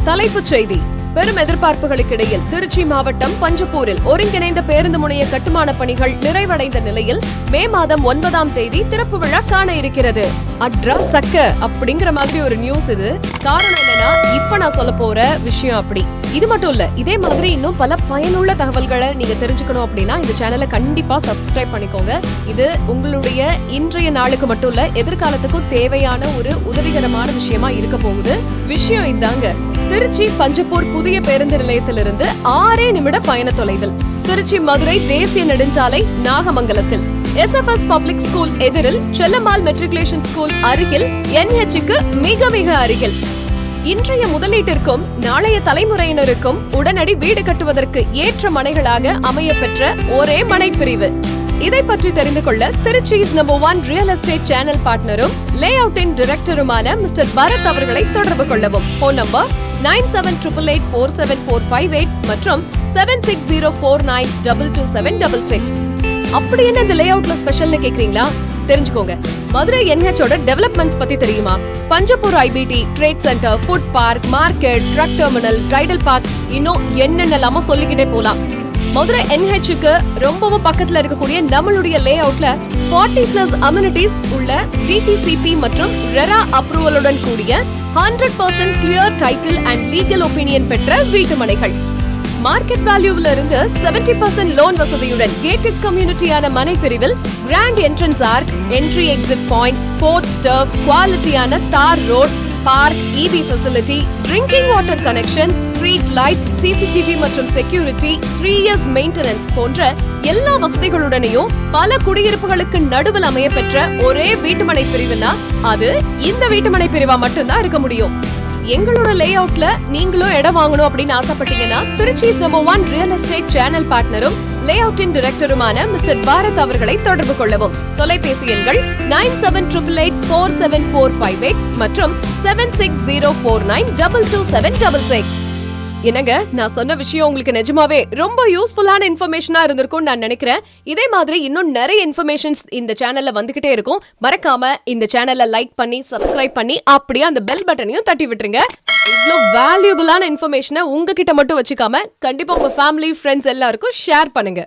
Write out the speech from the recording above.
தலைப்புச் செய்தி. பெரும் எதிர்பார்ப்புகளுக்கு இடையில் திருச்சி மாவட்டம் பஞ்சப்பூரில் ஒருங்கிணைந்த பேருந்து முனைய கட்டுமான பணிகள் நிறைவடைந்த நிலையில் மே மாதம் 9ஆம் தேதி திறப்பு விழா காண இருக்கிறது. அட்ரா சக்க அப்படிங்கிற மாதிரி ஒரு நியூஸ் இது. காரணம் என்னன்னா, இப்ப நான் சொல்ல போற விஷயம் அப்படி. இது மட்டும் இல்ல, இதே மாதிரி இன்னும் பல பயனுள்ள தகவல்களை நீங்க தெரிஞ்சுக்கணும் அப்படின்னா இந்த சேனலை கண்டிப்பா சப்ஸ்கிரைப் பண்ணிக்கோங்க. இது உங்களுடைய இன்றைய நாளுக்கு மட்டும் இல்ல, எதிர்காலத்துக்கும் தேவையான ஒரு உதவிகரமான விஷயமா இருக்க போகுது. விஷயம் இதாங்க. திருச்சி பஞ்சப்பூர் புதிய பேருந்து நிலையத்திலிருந்து 6 நிமிட பயண தொலைவில் திருச்சி மதுரை தேசிய நெடுஞ்சாலை நாகமங்கலத்தில் SFS பப்ளிக் ஸ்கூல் எதிரில் செல்லம்மாள் மெட்ரிகுலேஷன் ஸ்கூல் அருகில் NH-க்கு மிக மிக அருகில் இன்றைய முதலீட்டிற்கும் நாளைய தலைமுறையினருக்கும் உடனடி வீடு கட்டுவதற்கு ஏற்ற மனைகளாக அமையப்பெற்ற ஒரே மனை பிரிவு. இதை பற்றி தெரிந்து கொள்ள Trichy's number 1 real estate channel பார்ட்னரும் லேஅவுட்டின் டைரக்டருமான மிஸ்டர் பரத் அவர்களை தொடர்பு கொள்ளவும். போன் நம்பர் 9788847458 மற்றும் 7604922766. அப்படி என்ன இந்த லேஅவுட்ல ஸ்பெஷல்னு கேக்குறீங்களா? தெரிஞ்சுக்கோங்க. மதுரை NH-ஓட டெவலப்மெண்ட்ஸ் பத்தி தெரியுமா? Panjappur IBT, trade centre, food park, market, truck terminal, Tidel park, இன்னும் என்னென்னலாமோ சொல்லிக்கிட்டே போலாம். மதுரை NH-க்கு ரொம்பவும் பக்கத்துல இருக்கக்கூடிய நம்மளுடைய லேஅவுட்ல 40+ அம்யூனிட்டிஸ் உள்ள DTCP மற்றும் ரெரா அப்ரூவலுடன் கூடிய 100% clear title and legal opinion பெற்ற வீட்டு மனைகள். மார்க்கெட் வேல்யூவில் இருந்து 70% லோன் வசதியுடன் கேட்டட் கம்யூனிட்டியான மனை பிரிவில் grand entrance arch, entry exit point, sports turf, குவாலிட்டியான தார் road, park, EV facility, drinking water connection, street lights, CCTV மற்றும் செக்யூரிட்டி, 3 இயர்ஸ் மெயின்டெனன்ஸ் போன்ற எல்லா வசதிகளுடனையும் பல குடியிருப்புகளுக்கு நடுவில் அமைய பெற்ற ஒரே வீட்டுமனை பிரிவுனா அது இந்த வீட்டுமனை பிரிவா மட்டும்தான் இருக்க முடியும். எங்களோட லேஅவுட்ல நீங்களும் இடம் வாங்கணும் அப்படின்னு ஆசைப்பட்டீங்கன்னா Trichy's number 1 real estate channel பார்ட்னரும் லேஅவுட்டின் டைரக்டருமான மிஸ்டர் பாரத் அவர்களை தொடர்பு கொள்ளவும். தொலைபேசி எண்கள் 9788847458 மற்றும் 7604922766. என்னங்க, நான் சொன்ன விஷயம் உங்களுக்கு நிஜமாவே ரொம்ப யூஸ்ஃபுல்லான இன்ஃபர்மேஷனா இருந்திருக்கும் நான் நினைக்கிறேன். இதே மாதிரி இன்னும் நிறைய இன்ஃபர்மேஷன்ஸ் இந்த சேனல்ல வந்துகிட்டே இருக்கும். மறக்காம இந்த சேனலை லைக் பண்ணி சப்ஸ்கிரைப் பண்ணி அப்படியே அந்த பெல் பட்டனையும் தட்டி விட்டுருங்க. இவ்வளவு வேல்யூபிளான இன்ஃபர்மேஷனை உங்ககிட்ட மட்டும் வச்சுக்காம கண்டிப்பா உங்க ஃபேமிலி, ஃப்ரெண்ட்ஸ் எல்லாருக்கும் ஷேர் பண்ணுங்க.